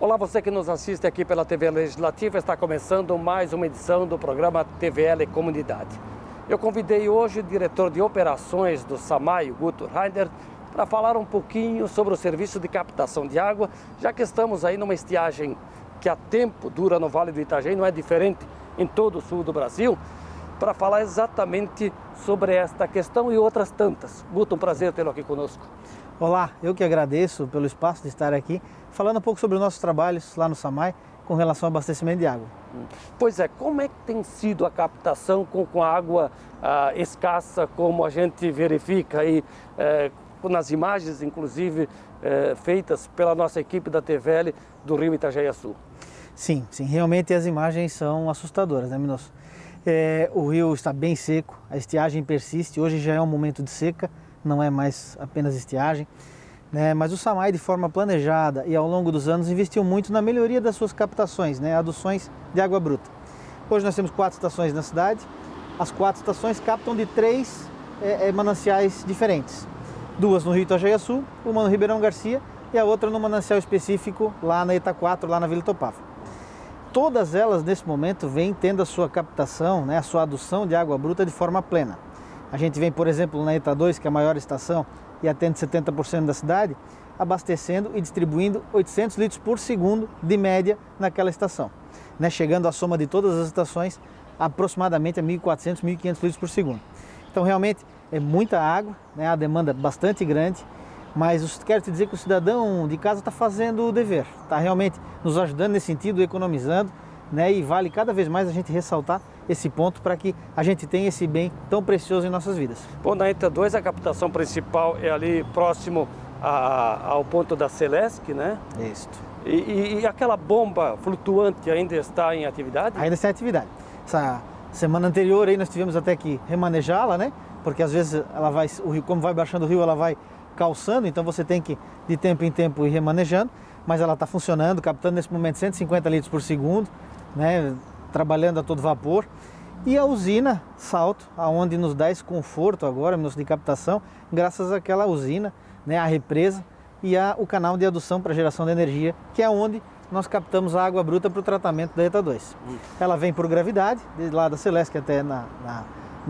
Olá, você que nos assiste aqui pela TV Legislativa, está começando mais uma edição do programa TVL Comunidade. Eu convidei hoje o diretor de operações do SAMAI, Guto Reiner, para falar um pouquinho sobre o serviço de captação de água, já que estamos aí numa estiagem que há tempo dura no Vale do Itajaí, não é diferente em todo o sul do Brasil, para falar exatamente sobre esta questão e outras tantas. Guto, um prazer tê-lo aqui conosco. Olá, eu que agradeço pelo espaço de estar aqui, falando um pouco sobre os nossos trabalhos lá no SAMAI com relação ao abastecimento de água. Pois é, como é que tem sido a captação com a água escassa, como a gente verifica aí nas imagens, inclusive, feitas pela nossa equipe da TVL do Rio Itajaí-Açu? Sim, realmente as imagens são assustadoras, né, Minosso? O rio está bem seco, a estiagem persiste, hoje já é um momento de seca, não é mais apenas estiagem, né? Mas o SAMAI, de forma planejada e ao longo dos anos, investiu muito na melhoria das suas captações, né? Aduções de água bruta. Hoje nós temos 4 estações na cidade, as 4 estações captam de 3 mananciais diferentes. 2 no Rio Itajaí-Açu, uma no Ribeirão Garcia e a outra no manancial específico lá na ETA 4, lá na Vila Itopava. Todas elas, nesse momento, vêm tendo a sua captação, né, a sua adução de água bruta de forma plena. A gente vem, por exemplo, na ETA 2, que é a maior estação e atende 70% da cidade, abastecendo e distribuindo 800 litros por segundo de média naquela estação, né, chegando à soma de todas as estações aproximadamente a 1.400, 1.500 litros por segundo. Então, realmente, é muita água, né, a demanda é bastante grande, mas quero te dizer que o cidadão de casa está fazendo o dever, está realmente nos ajudando nesse sentido, economizando, né, e vale cada vez mais a gente ressaltar esse ponto para que a gente tenha esse bem tão precioso em nossas vidas. Bom, na ETA 2 a captação principal é ali próximo ao ponto da Celesc, né? Isso. E aquela bomba flutuante ainda está em atividade? Ainda está em atividade. Essa semana anterior aí nós tivemos até que remanejá-la, né? Porque às vezes ela vai, o rio, como vai baixando o rio, ela vai calçando, então você tem que de tempo em tempo ir remanejando, mas ela está funcionando, captando nesse momento 150 litros por segundo, né? Trabalhando a todo vapor. E a usina Salto, aonde nos dá esse conforto agora, de captação, graças àquela usina, né, a represa e o canal de adução para geração de energia, que é onde nós captamos a água bruta para o tratamento da ETA 2. Ela vem por gravidade, desde lá da Celesc até na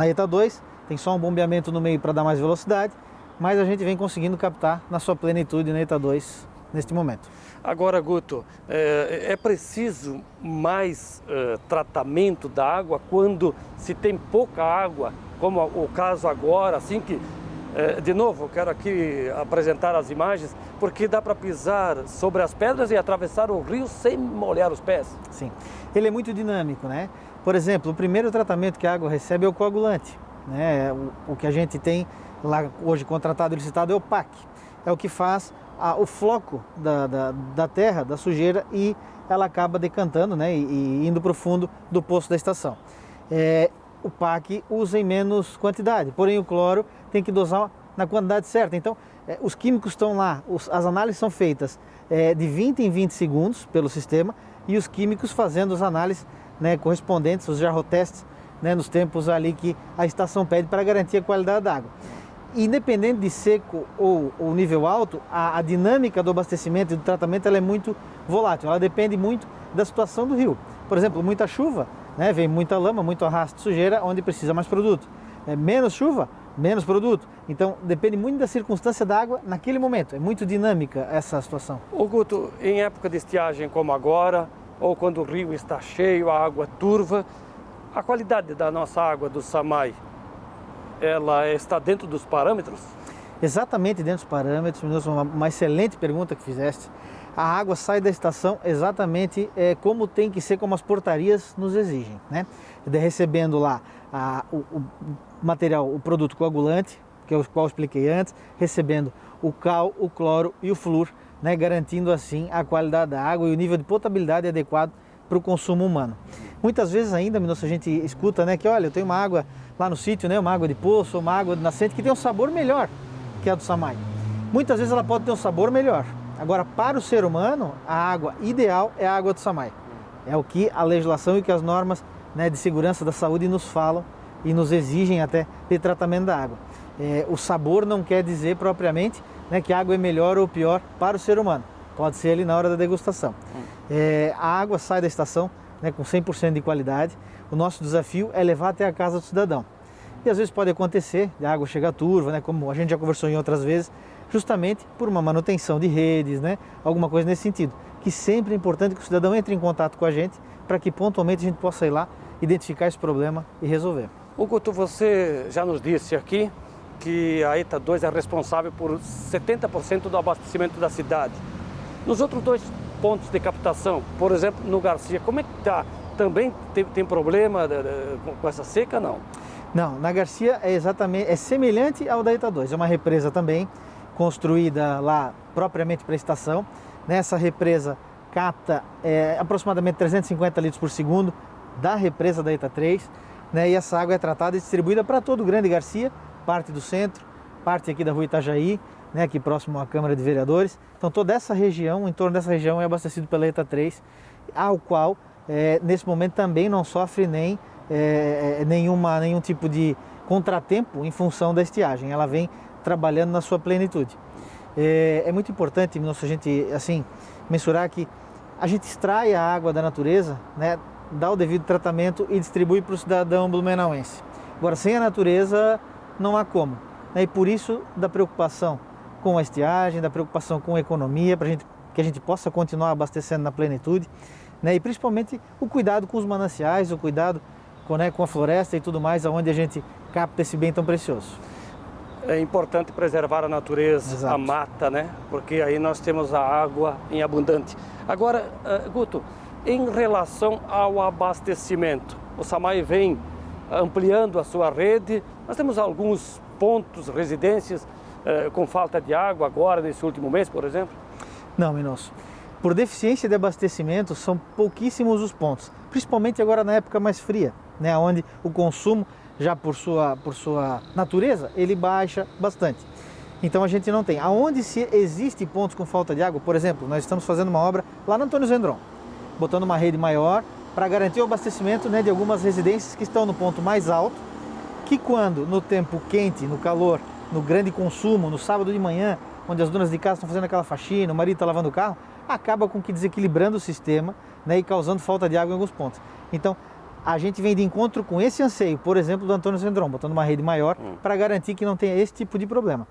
ETA 2, tem só um bombeamento no meio para dar mais velocidade, mas a gente vem conseguindo captar na sua plenitude na ETA 2 neste momento. Agora, Guto, é preciso mais tratamento da água quando se tem pouca água, como o caso agora, assim que, de novo, eu quero aqui apresentar as imagens, porque dá para pisar sobre as pedras e atravessar o rio sem molhar os pés. Sim, ele é muito dinâmico, né? Por exemplo, o primeiro tratamento que a água recebe é o coagulante, né? O que a gente tem lá hoje contratado e licitado é o PAC, é o que faz o floco da terra, da sujeira, e ela acaba decantando, né, e indo para o fundo do poço da estação. O PAC usa em menos quantidade, porém o cloro tem que dosar na quantidade certa. Então, os químicos estão lá, as análises são feitas de 20 em 20 segundos pelo sistema, e os químicos fazendo as análises, né, correspondentes, os jarrotestes, né, nos tempos ali que a estação pede para garantir a qualidade da água. Independente de seco ou nível alto, a dinâmica do abastecimento e do tratamento ela é muito volátil, ela depende muito da situação do rio. Por exemplo, muita chuva, né, vem muita lama, muito arrasto de sujeira, onde precisa mais produto. Menos chuva, menos produto. Então, depende muito da circunstância da água naquele momento, é muito dinâmica essa situação. Ô Guto, em época de estiagem como agora, ou quando o rio está cheio, a água turva, a qualidade da nossa água do SAMAI, ela está dentro dos parâmetros? Exatamente dentro dos parâmetros, uma excelente pergunta que fizeste. A água sai da estação exatamente como tem que ser, como as portarias nos exigem, né? Recebendo lá o material, o produto coagulante, que é o qual eu expliquei antes, recebendo o cal, o cloro e o flúor, né? Garantindo assim a qualidade da água e o nível de potabilidade adequado para o consumo humano. Muitas vezes ainda, a gente escuta, né, que olha, eu tenho uma água lá no sítio, né, uma água de poço, uma água de nascente que tem um sabor melhor que a do SAMAI. Muitas vezes ela pode ter um sabor melhor. Agora, para o ser humano, a água ideal é a água do SAMAI. É o que a legislação e que as normas, né, de segurança da saúde nos falam e nos exigem até de tratamento da água. O sabor não quer dizer propriamente, né, que a água é melhor ou pior para o ser humano. Pode ser ali na hora da degustação. A água sai da estação, né, com 100% de qualidade. O nosso desafio é levar até a casa do cidadão. E às vezes pode acontecer, a água chega turva, né, como a gente já conversou em outras vezes, justamente por uma manutenção de redes, né, alguma coisa nesse sentido. Que sempre é importante que o cidadão entre em contato com a gente para que pontualmente a gente possa ir lá, identificar esse problema e resolver. Guto, você já nos disse aqui que a ETA 2 é responsável por 70% do abastecimento da cidade. Nos outros 2 pontos de captação, por exemplo, no Garcia, como é que está? Também tem problema com essa seca, não? Não, na Garcia é semelhante ao da ETA 2, é uma represa também construída lá propriamente para a estação. Nessa represa capta aproximadamente 350 litros por segundo da represa da ETA 3, né, e essa água é tratada e distribuída para todo o Grande Garcia, parte do centro, parte aqui da rua Itajaí, né, aqui próximo à Câmara de Vereadores. Então toda essa região, em torno dessa região é abastecido pela ETA 3, ao qual nesse momento também não sofre nenhum tipo de contratempo em função da estiagem. Ela vem trabalhando na sua plenitude. É muito importante a gente mensurar que a gente extrai a água da natureza, né, dá o devido tratamento e distribui para o cidadão blumenauense. Agora, sem a natureza não há como, né, e por isso da preocupação com a estiagem, da preocupação com a economia, para que a gente possa continuar abastecendo na plenitude, né, e principalmente o cuidado com os mananciais, o cuidado com a floresta e tudo mais, onde a gente capta esse bem tão precioso. É importante preservar a natureza, exato, a mata, né? Porque aí nós temos a água em abundante. Agora, Guto, em relação ao abastecimento, o SAMAI vem ampliando a sua rede. Nós temos alguns pontos, residências com falta de água agora, nesse último mês, por exemplo? Não, Minosso. Por deficiência de abastecimento, são pouquíssimos os pontos, principalmente agora na época mais fria, né, onde o consumo, já por sua natureza, ele baixa bastante. Então a gente não tem. Aonde se existe pontos com falta de água, por exemplo, nós estamos fazendo uma obra lá no Antônio Zendron, botando uma rede maior para garantir o abastecimento, né, de algumas residências que estão no ponto mais alto, que quando no tempo quente, no calor, no grande consumo, no sábado de manhã, onde as donas de casa estão fazendo aquela faxina, o marido está lavando o carro, acaba com que desequilibrando o sistema, né, e causando falta de água em alguns pontos. Então, a gente vem de encontro com esse anseio, por exemplo, do Antônio Zendron, botando uma rede maior para garantir que não tenha esse tipo de problema.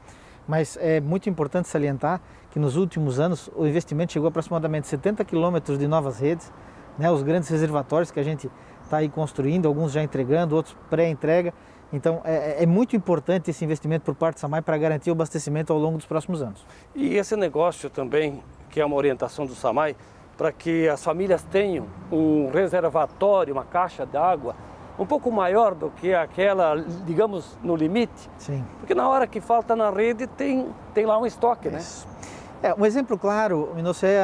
Mas é muito importante salientar que nos últimos anos o investimento chegou a aproximadamente 70 quilômetros de novas redes, né, os grandes reservatórios que a gente está aí construindo, alguns já entregando, outros pré-entrega. Então é muito importante esse investimento por parte do SAMAI para garantir o abastecimento ao longo dos próximos anos. E esse negócio também, que é uma orientação do SAMAI, para que as famílias tenham um reservatório, uma caixa d'água um pouco maior do que aquela, digamos, no limite. Sim. Porque na hora que falta na rede tem lá um estoque, né? Um exemplo claro, Minosso, é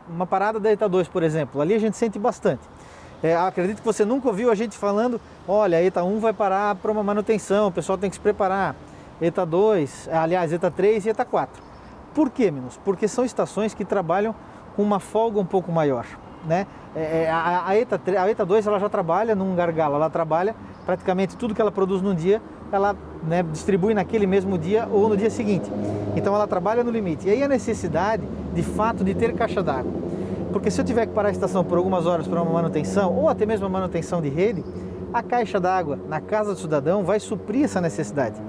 uma parada da ETA 2, por exemplo. Ali a gente sente bastante. Acredito que você nunca ouviu a gente falando, olha, a ETA 1 vai parar para uma manutenção, o pessoal tem que se preparar. ETA 2, aliás, ETA 3 e ETA 4. Por quê, Minosso? Porque são estações que trabalham com uma folga um pouco maior, né? A ETA 2 ela já trabalha num gargalo, ela trabalha praticamente tudo que ela produz num dia, ela, né, distribui naquele mesmo dia ou no dia seguinte. Então ela trabalha no limite. E aí a necessidade, de fato, de ter caixa d'água. Porque se eu tiver que parar a estação por algumas horas para uma manutenção, ou até mesmo uma manutenção de rede, a caixa d'água na casa do cidadão vai suprir essa necessidade.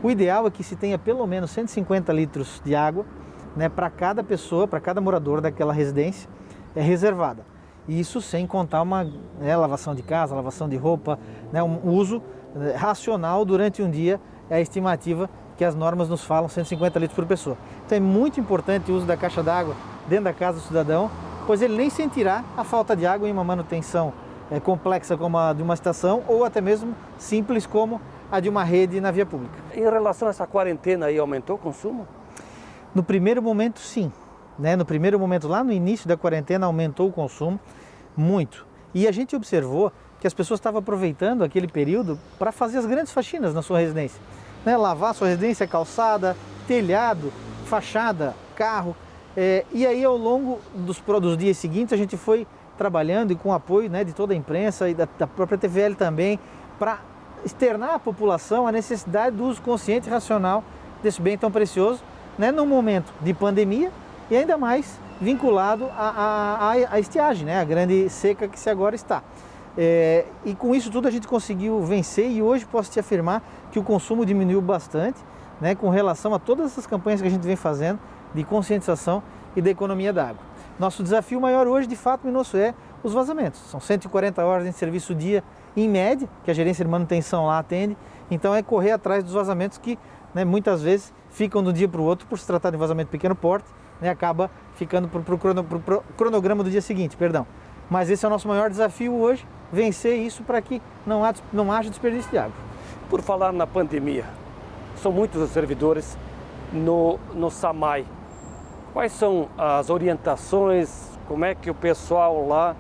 O ideal é que se tenha pelo menos 150 litros de água, né, para cada pessoa, para cada morador daquela residência reservada. E isso sem contar uma lavação de casa, lavação de roupa, né, um uso racional durante um dia, é a estimativa que as normas nos falam, 150 litros por pessoa. Então é muito importante o uso da caixa d'água dentro da casa do cidadão, pois ele nem sentirá a falta de água em uma manutenção complexa como a de uma estação ou até mesmo simples como a de uma rede na via pública. Em relação a essa quarentena aí, aumentou o consumo? No primeiro momento, sim. Né? No primeiro momento, lá no início da quarentena, aumentou o consumo muito. E a gente observou que as pessoas estavam aproveitando aquele período para fazer as grandes faxinas na sua residência. Né? Lavar a sua residência, calçada, telhado, fachada, carro. E aí, ao longo dos dias seguintes, a gente foi trabalhando e com o apoio, né, de toda a imprensa e da própria TVL também, para externar à população a necessidade do uso consciente e racional desse bem tão precioso, né, num momento de pandemia, e ainda mais vinculado à estiagem, né? A grande seca que se agora está. E com isso tudo a gente conseguiu vencer e hoje posso te afirmar que o consumo diminuiu bastante, né, com relação a todas essas campanhas que a gente vem fazendo de conscientização e da economia da água. Nosso desafio maior hoje, de fato, Minosso, é os vazamentos. São 140 horas de serviço dia, em média, que a gerência de manutenção lá atende. Então é correr atrás dos vazamentos que, né, muitas vezes ficam de um dia para o outro, por se tratar de vazamento de pequeno porte, né, acaba ficando para o cronograma do dia seguinte, perdão. Mas esse é o nosso maior desafio hoje, vencer isso para que não haja desperdício de água. Por falar na pandemia, são muitos os servidores no SAMAI. Quais são as orientações, como é que o pessoal lá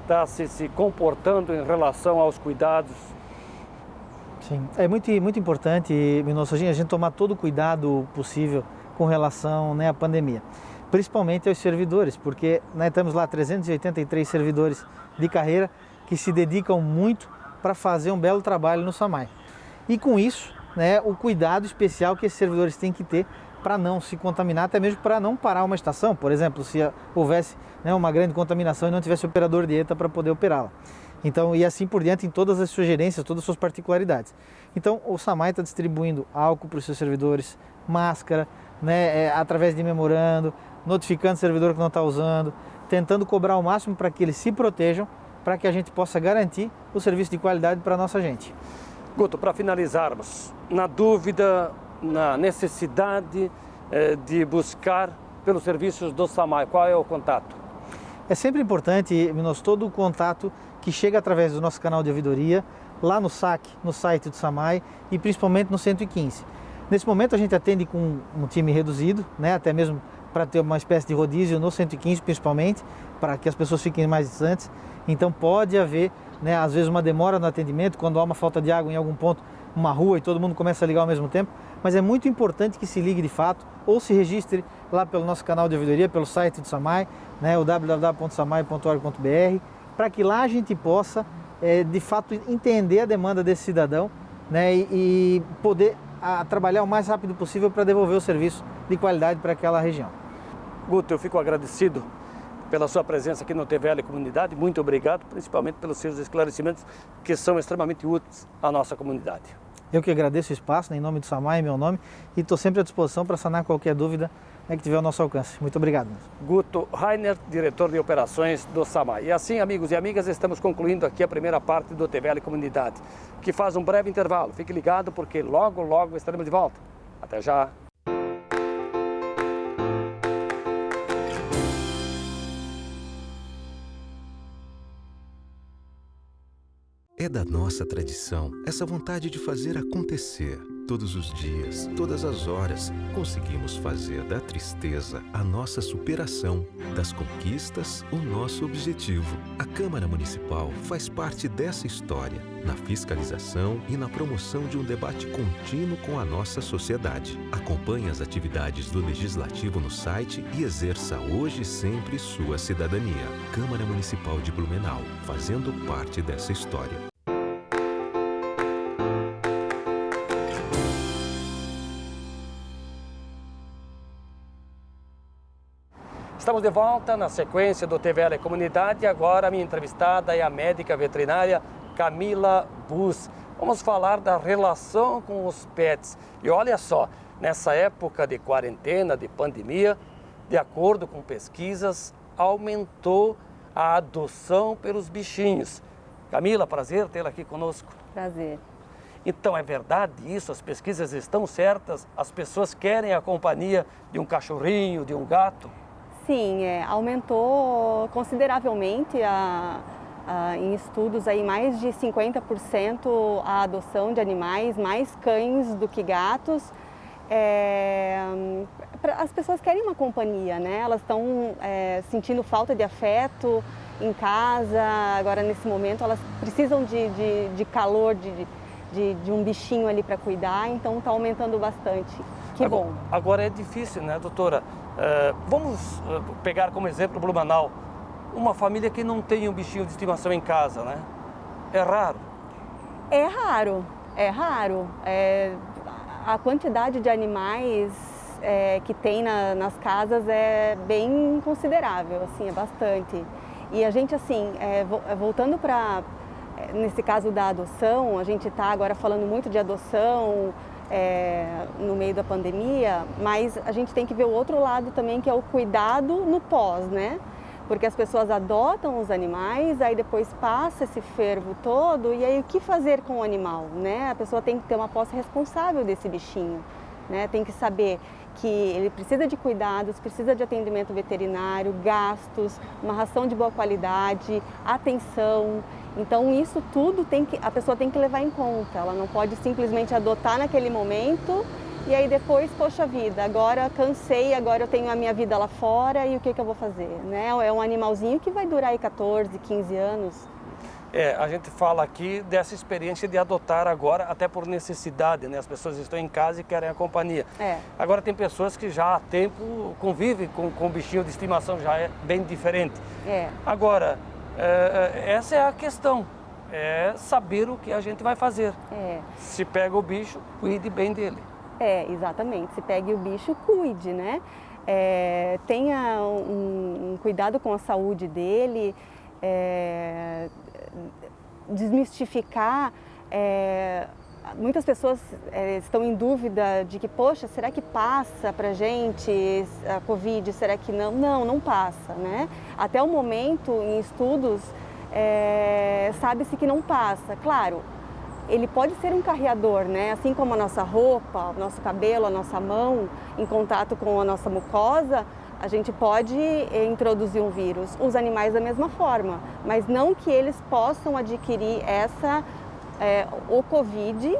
está se comportando em relação aos cuidados? Sim, é muito importante, Minosso, a gente tomar todo o cuidado possível com relação, né, à pandemia. Principalmente aos servidores, porque nós temos lá 383 servidores de carreira que se dedicam muito para fazer um belo trabalho no SAMAI. E com isso, né, o cuidado especial que esses servidores têm que ter para não se contaminar, até mesmo para não parar uma estação, por exemplo, se houvesse, né, uma grande contaminação e não tivesse operador de ETA para poder operá-la. Então, e assim por diante em todas as suas gerências, todas as suas particularidades. Então, o SAMAI está distribuindo álcool para os seus servidores, máscara, né, através de memorando, notificando o servidor que não está usando, tentando cobrar o máximo para que eles se protejam, para que a gente possa garantir o serviço de qualidade para a nossa gente. Guto, para finalizarmos, na dúvida, na necessidade de buscar pelos serviços do SAMAI, qual é o contato? É sempre importante, Minosso, todo o contato que chega através do nosso canal de ouvidoria, lá no SAC, no site do SAMAI e principalmente no 115. Nesse momento a gente atende com um time reduzido, né, até mesmo para ter uma espécie de rodízio no 115 principalmente, para que as pessoas fiquem mais distantes. Então pode haver, né, às vezes uma demora no atendimento, quando há uma falta de água em algum ponto, uma rua e todo mundo começa a ligar ao mesmo tempo, mas é muito importante que se ligue de fato ou se registre lá pelo nosso canal de ouvidoria, pelo site do SAMAI, né, o www.samai.org.br, para que lá a gente possa, de fato, entender a demanda desse cidadão, né, e poder trabalhar o mais rápido possível para devolver o serviço de qualidade para aquela região. Guto, eu fico agradecido pela sua presença aqui no TVL Comunidade, muito obrigado, principalmente pelos seus esclarecimentos que são extremamente úteis à nossa comunidade. Eu que agradeço o espaço, né, em nome do SAMAI, meu nome, e estou sempre à disposição para sanar qualquer dúvida, né, que tiver ao nosso alcance. Muito obrigado. Guto Rainer, diretor de operações do SAMAI. E assim, amigos e amigas, estamos concluindo aqui a primeira parte do TVL Comunidade, que faz um breve intervalo. Fique ligado porque logo, logo estaremos de volta. Até já! É da nossa tradição essa vontade de fazer acontecer. Todos os dias, todas as horas, conseguimos fazer da tristeza a nossa superação, das conquistas o nosso objetivo. A Câmara Municipal faz parte dessa história, na fiscalização e na promoção de um debate contínuo com a nossa sociedade. Acompanhe as atividades do Legislativo no site e exerça hoje e sempre sua cidadania. Câmara Municipal de Blumenau, fazendo parte dessa história. Estamos de volta na sequência do TVL Comunidade. Agora a minha entrevistada é a médica veterinária Camila Bus. Vamos falar da relação com os pets. E olha só, nessa época de quarentena, de pandemia, de acordo com pesquisas, aumentou a adoção pelos bichinhos. Camila, prazer tê-la aqui conosco. Prazer. Então, é verdade isso? As pesquisas estão certas? As pessoas querem a companhia de um cachorrinho, de um gato? Sim, aumentou consideravelmente em estudos aí mais de 50% a adoção de animais, mais cães do que gatos. As pessoas querem uma companhia, né? Elas estão sentindo falta de afeto em casa, agora nesse momento elas precisam de calor, de um bichinho ali para cuidar, então está aumentando bastante. Que bom. Agora é difícil, né, doutora? Vamos pegar como exemplo Blumenau, uma família que não tem um bichinho de estimação em casa, né? É raro. É raro. A quantidade de animais que tem nas casas é bem considerável, assim, é bastante. E a gente, assim, voltando para, nesse caso da adoção, a gente está agora falando muito de adoção no meio da pandemia, mas a gente tem que ver o outro lado também, que é o cuidado no pós, né? Porque as pessoas adotam os animais, aí depois passa esse fervo todo, e aí o que fazer com o animal, né? A pessoa tem que ter uma posse responsável desse bichinho, né? Tem que saber que ele precisa de cuidados, precisa de atendimento veterinário, gastos, uma ração de boa qualidade, atenção. Então isso tudo a pessoa tem que levar em conta, ela não pode simplesmente adotar naquele momento e aí depois, poxa vida, agora cansei, agora eu tenho a minha vida lá fora e o que eu vou fazer, né? É um animalzinho que vai durar aí 14, 15 anos. A gente fala aqui dessa experiência de adotar agora, até por necessidade, né? As pessoas estão em casa e querem a companhia. Agora tem pessoas que já há tempo convivem com o bichinho de estimação, já é bem diferente. Agora, essa é a questão, é saber o que a gente vai fazer. Se pega o bicho, cuide bem dele. Exatamente. Se pegue o bicho, cuide, né? Tenha um cuidado com a saúde dele, desmistificar. Muitas pessoas estão em dúvida de que, poxa, será que passa pra gente a Covid? Será que não? Não passa, né? Até o momento, em estudos, sabe-se que não passa. Claro, ele pode ser um carreador, né? Assim como a nossa roupa, o nosso cabelo, a nossa mão, em contato com a nossa mucosa, a gente pode introduzir um vírus. Os animais da mesma forma, mas não que eles possam adquirir o Covid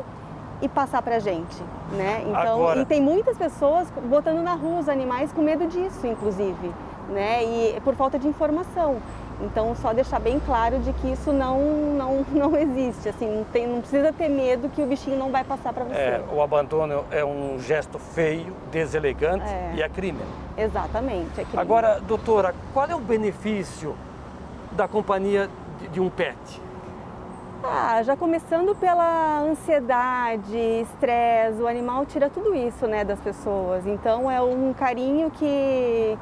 e passar pra gente, né? Então, Agora... E tem muitas pessoas botando na rua os animais com medo disso, inclusive, né? E por falta de informação. Então, só deixar bem claro de que isso não existe, assim, não precisa ter medo que o bichinho não vai passar para você. O abandono é um gesto feio, deselegante e é crime. Exatamente, é crime. Agora, doutora, qual é o benefício da companhia de um pet? Já começando pela ansiedade, estresse, o animal tira tudo isso, né, das pessoas. Então é um carinho que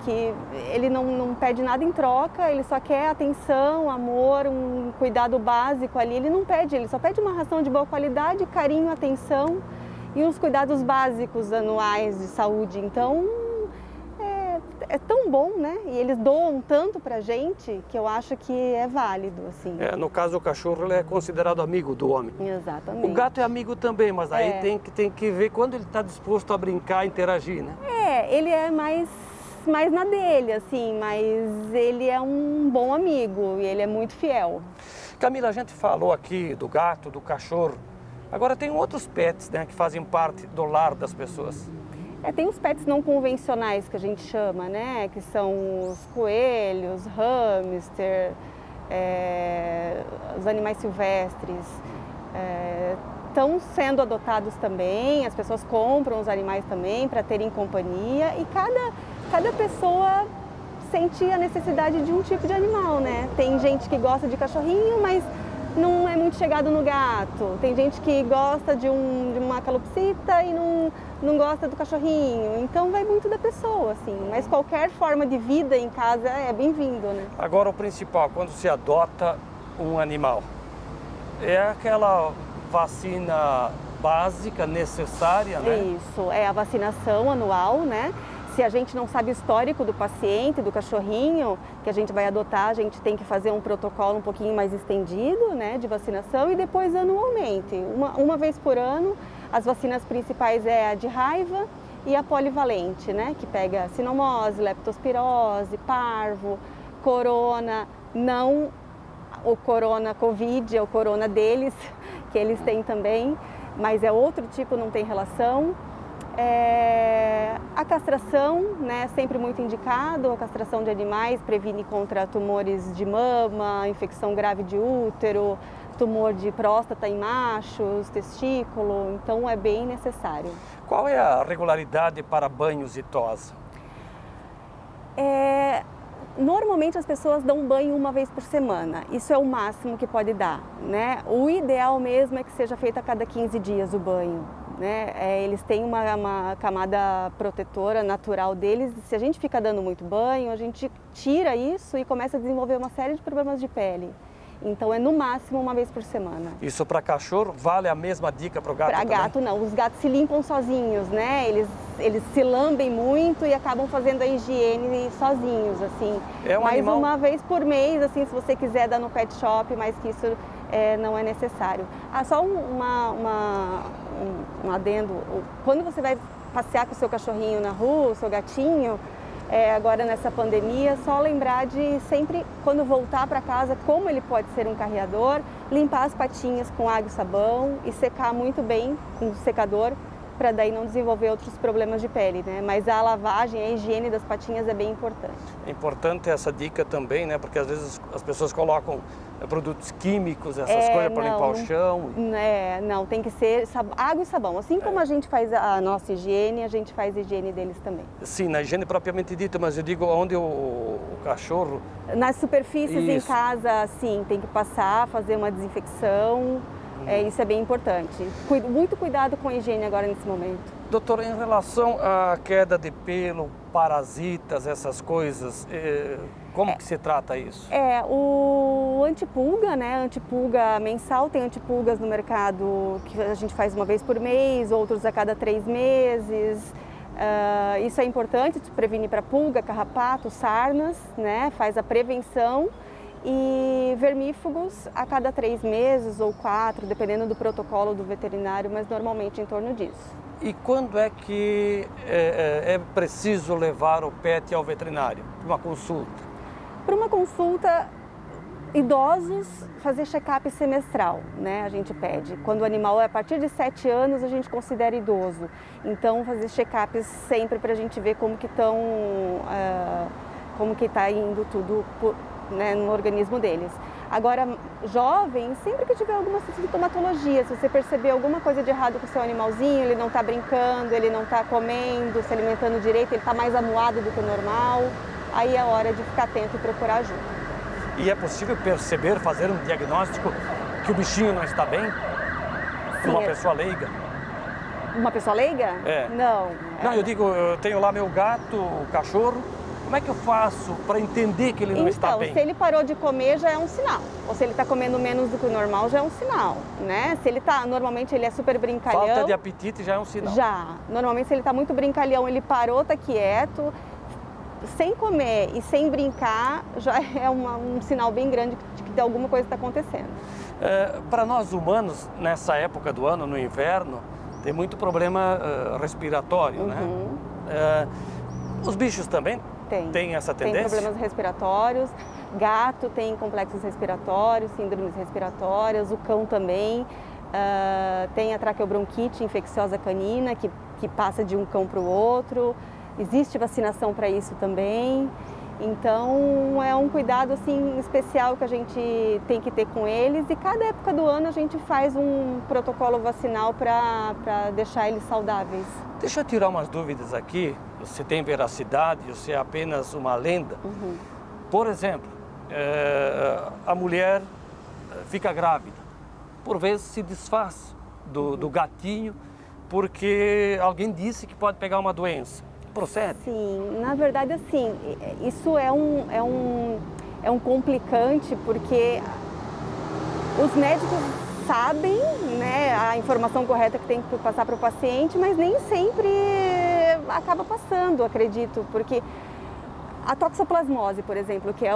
ele não pede nada em troca, ele só quer atenção, amor, um cuidado básico ali. Ele não pede, ele só pede uma ração de boa qualidade, carinho, atenção e uns cuidados básicos anuais de saúde. Então é tão bom, né? E eles doam tanto pra gente que eu acho que é válido, assim. No caso do cachorro, ele é considerado amigo do homem. Exatamente. O gato é amigo também, mas aí tem que ver quando ele está disposto a brincar, interagir, né? Ele é mais na dele, assim, mas ele é um bom amigo e ele é muito fiel. Camila, a gente falou aqui do gato, do cachorro. Agora tem outros pets, né, que fazem parte do lar das pessoas. Tem os pets não convencionais que a gente chama, né? Que são os coelhos, hamster, os animais silvestres. Estão sendo adotados também, as pessoas compram os animais também para terem companhia e cada pessoa sente a necessidade de um tipo de animal, né? Tem gente que gosta de cachorrinho, mas não é muito chegado no gato. Tem gente que gosta de uma calopsita e não gosta do cachorrinho. Então vai muito da pessoa, assim. Mas qualquer forma de vida em casa é bem-vindo, né? Agora o principal, quando se adota um animal, é aquela vacina básica necessária, né? Isso, é a vacinação anual, né? Se a gente não sabe o histórico do paciente, do cachorrinho, que a gente vai adotar, a gente tem que fazer um protocolo um pouquinho mais estendido, né, de vacinação e depois anualmente. Uma vez por ano, as vacinas principais é a de raiva e a polivalente, né, que pega sinomose, leptospirose, parvo, corona, não o corona Covid, é o corona deles, que eles têm também, mas é outro tipo, não tem relação. A castração, né, sempre muito indicado, a castração de animais previne contra tumores de mama, infecção grave de útero, tumor de próstata em machos, testículo, então é bem necessário. Qual é a regularidade para banhos e tosa? Normalmente as pessoas dão banho uma vez por semana, isso é o máximo que pode dar, né? O ideal mesmo é que seja feito a cada 15 dias o banho. né? Eles têm uma camada protetora natural deles. Se a gente fica dando muito banho, a gente tira isso e começa a desenvolver uma série de problemas de pele. Então é no máximo uma vez por semana. Isso para cachorro vale a mesma dica para o gato também? Para gato não, os gatos se limpam sozinhos, né? Eles se lambem muito e acabam fazendo a higiene sozinhos, assim. É um mais animal... uma vez por mês, assim, se você quiser dar no pet shop, mas que isso não é necessário. Só um adendo, quando você vai passear com o seu cachorrinho na rua, o seu gatinho, agora nessa pandemia, só lembrar de sempre, quando voltar para casa, como ele pode ser um carreador, limpar as patinhas com água e sabão e secar muito bem com o secador, para daí não desenvolver outros problemas de pele, né? Mas a lavagem, a higiene das patinhas é bem importante. É importante essa dica também, né? Porque às vezes as pessoas colocam produtos químicos, essas coisas para limpar o chão. Não, tem que ser água e sabão. Assim como a gente faz a nossa higiene, a gente faz a higiene deles também. Sim, na higiene propriamente dita, mas eu digo onde o cachorro... Nas superfícies Isso. em casa, sim, tem que passar, fazer uma desinfecção. Isso é bem importante. Muito cuidado com a higiene agora nesse momento. Doutor, em relação à queda de pelo, parasitas, essas coisas, como que se trata isso? O antipulga, né? Antipulga mensal, tem antipulgas no mercado que a gente faz uma vez por mês, outros a cada 3 meses. Isso é importante, prevenir para pulga, carrapato, sarnas, né? Faz a prevenção. E vermífugos a cada 3 meses ou 4, dependendo do protocolo do veterinário, mas normalmente em torno disso. E quando é que é preciso levar o pet ao veterinário para uma consulta? Para uma consulta, idosos, fazer check-up semestral, né? A gente pede. Quando o animal é a partir de 7 anos, a gente considera idoso. Então, fazer check-ups sempre para a gente ver como que está indo tudo, né, no organismo deles. Agora, jovens, sempre que tiver alguma sintomatologia, se você perceber alguma coisa de errado com o seu animalzinho, ele não está brincando, ele não está comendo, se alimentando direito, ele está mais amuado do que o normal, aí é hora de ficar atento e procurar ajuda. E é possível perceber, fazer um diagnóstico que o bichinho não está bem? Sim, uma pessoa leiga? Uma pessoa leiga? Não. Não, eu digo, eu tenho lá meu gato, o cachorro. Como é que eu faço para entender que ele não está bem? Então, se ele parou de comer, já é um sinal. Ou se ele está comendo menos do que o normal, já é um sinal, né? Se ele está, normalmente ele é super brincalhão. Falta de apetite já é um sinal. Já. Normalmente se ele está muito brincalhão, ele parou, está quieto, sem comer e sem brincar, já é um sinal bem grande de que alguma coisa está acontecendo. Para nós humanos, nessa época do ano, no inverno, tem muito problema respiratório, né? Os bichos também têm essa tendência? Tem problemas respiratórios, gato tem complexos respiratórios, síndromes respiratórias, o cão também. Tem a traqueobronquite infecciosa canina, que passa de um cão para o outro. Existe vacinação para isso também. Então, é um cuidado assim, especial que a gente tem que ter com eles. E cada época do ano a gente faz um protocolo vacinal para deixar eles saudáveis. Deixa eu tirar umas dúvidas aqui, se tem veracidade ou se é apenas uma lenda. Por exemplo, a mulher fica grávida, por vezes se desfaz do gatinho porque alguém disse que pode pegar uma doença. Procede? Sim, na verdade assim, isso é um complicante porque os médicos sabem, né, a informação correta que tem que passar para o paciente, mas nem sempre acaba passando, acredito, porque a toxoplasmose, por exemplo, que é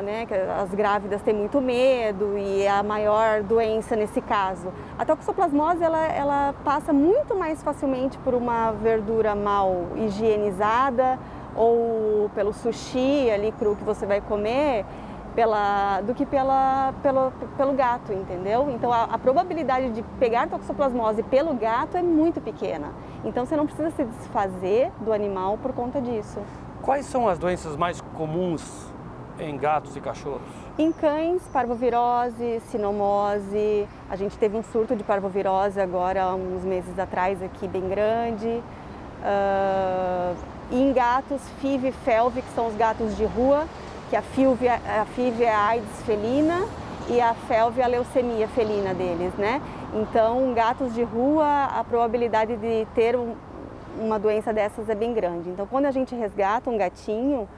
né, que as grávidas têm muito medo e é a maior doença nesse caso. A toxoplasmose, ela passa muito mais facilmente por uma verdura mal higienizada ou pelo sushi ali cru que você vai comer, do que pelo gato, entendeu? Então a probabilidade de pegar toxoplasmose pelo gato é muito pequena. Então você não precisa se desfazer do animal por conta disso. Quais são as doenças mais comuns em gatos e cachorros? Em cães, parvovirose, sinomose. A gente teve um surto de parvovirose agora, há uns meses atrás, aqui bem grande. E em gatos, FIV e FeLV, que são os gatos de rua, que a FIV é a AIDS felina e a FeLV, a leucemia felina deles, né? Então, gatos de rua, a probabilidade de ter uma doença dessas é bem grande. Então, quando a gente resgata um gatinho,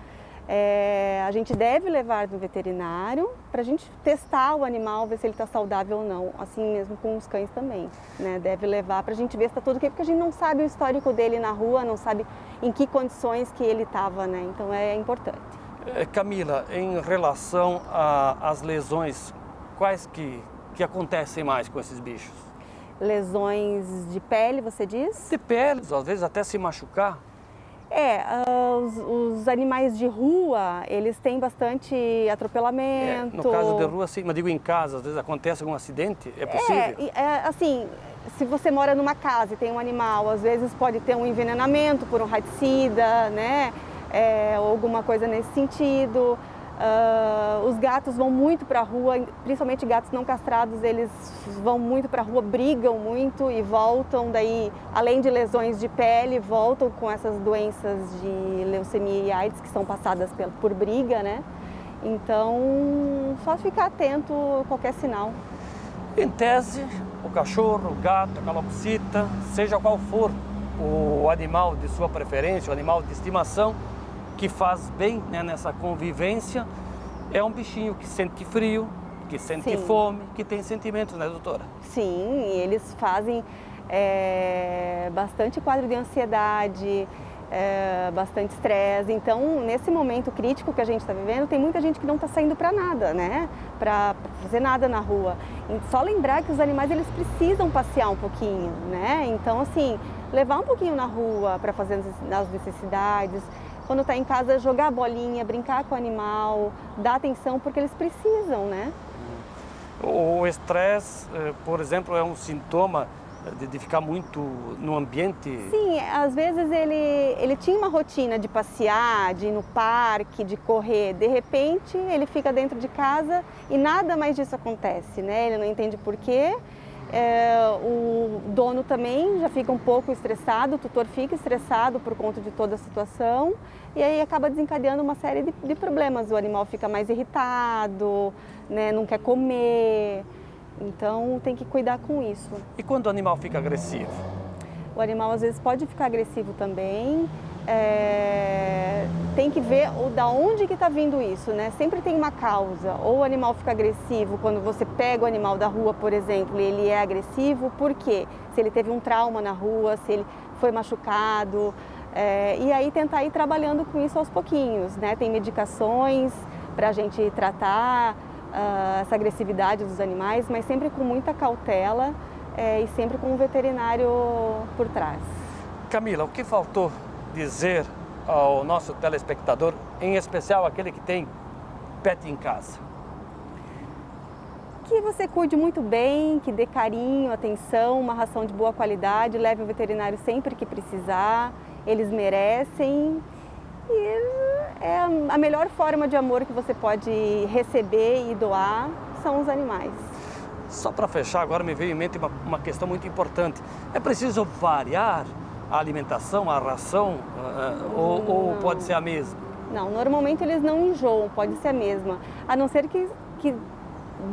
a gente deve levar no veterinário para a gente testar o animal, ver se ele está saudável ou não. Assim mesmo com os cães também, né? Deve levar para a gente ver se está tudo ok, porque a gente não sabe o histórico dele na rua, não sabe em que condições que ele estava, né? Então é importante. Camila, em relação às lesões, quais que acontecem mais com esses bichos? Lesões de pele, você diz? De pele, às vezes até se machucar. Os animais de rua, eles têm bastante atropelamento. No caso de rua, sim, mas digo em casa, às vezes acontece algum acidente, é possível? Assim, se você mora numa casa e tem um animal, às vezes pode ter um envenenamento por um raticida, né? Ou alguma coisa nesse sentido. Os gatos vão muito para a rua, principalmente gatos não castrados, eles vão muito para a rua, brigam muito e voltam, daí, além de lesões de pele, voltam com essas doenças de leucemia e AIDS que são passadas por briga, né? Então, só ficar atento a qualquer sinal. Em tese, o cachorro, o gato, a calopsita, seja qual for o animal de sua preferência, o animal de estimação, que faz bem, né, nessa convivência, é um bichinho que sente frio, que sente Sim. fome, que tem sentimentos, né, doutora? Sim, eles fazem bastante quadro de ansiedade, bastante estresse. Então, nesse momento crítico que a gente está vivendo, tem muita gente que não está saindo para nada, né? Para fazer nada na rua. E só lembrar que os animais, eles precisam passear um pouquinho, né? Então, assim, levar um pouquinho na rua para fazer as necessidades. Quando está em casa, jogar a bolinha, brincar com o animal, dar atenção, porque eles precisam, né? O estresse, por exemplo, é um sintoma de ficar muito no ambiente? Sim, às vezes ele tinha uma rotina de passear, de ir no parque, de correr. De repente, ele fica dentro de casa e nada mais disso acontece, né? Ele não entende por quê. O dono também já fica um pouco estressado, o tutor fica estressado por conta de toda a situação e aí acaba desencadeando uma série de problemas. O animal fica mais irritado, né, não quer comer, então tem que cuidar com isso. E quando o animal fica agressivo? O animal às vezes pode ficar agressivo também. Tem que ver da onde que está vindo isso, né? Sempre tem uma causa. Ou o animal fica agressivo quando você pega o animal da rua, por exemplo, e ele é agressivo, por quê? Se ele teve um trauma na rua, se ele foi machucado. E aí tentar ir trabalhando com isso aos pouquinhos, né? Tem medicações para a gente tratar essa agressividade dos animais, mas sempre com muita cautela e sempre com um veterinário por trás. Camila, o que faltou dizer ao nosso telespectador, em especial aquele que tem pet em casa? Que você cuide muito bem, que dê carinho, atenção, uma ração de boa qualidade, leve o veterinário sempre que precisar, eles merecem. E a melhor forma de amor que você pode receber e doar são os animais. Só para fechar, agora me veio em mente uma questão muito importante. É preciso variar a alimentação, a ração, ou pode ser a mesma? Não, normalmente eles não enjoam, pode ser a mesma. A não ser que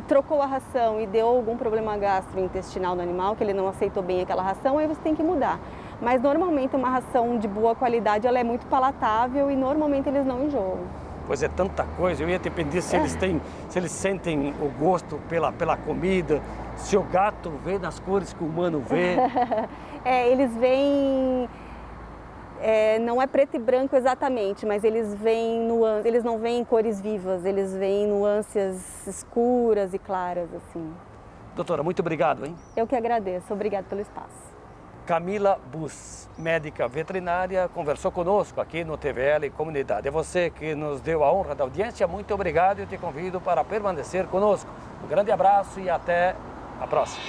trocou a ração e deu algum problema gastrointestinal no animal, que ele não aceitou bem aquela ração, aí você tem que mudar. Mas normalmente uma ração de boa qualidade, ela é muito palatável e normalmente eles não enjoam. Pois é, tanta coisa. Eu ia te pedir se eles sentem o gosto pela comida, se o gato vê nas cores que o humano vê. Eles veem, não é preto e branco exatamente, mas eles veem nuances, eles não veem cores vivas, eles veem nuances escuras e claras, assim. Doutora, muito obrigado, hein? Eu que agradeço, obrigado pelo espaço. Camila Bus, médica veterinária, conversou conosco aqui no TVL Comunidade. É você que nos deu a honra da audiência, muito obrigado e eu te convido para permanecer conosco. Um grande abraço e até a próxima.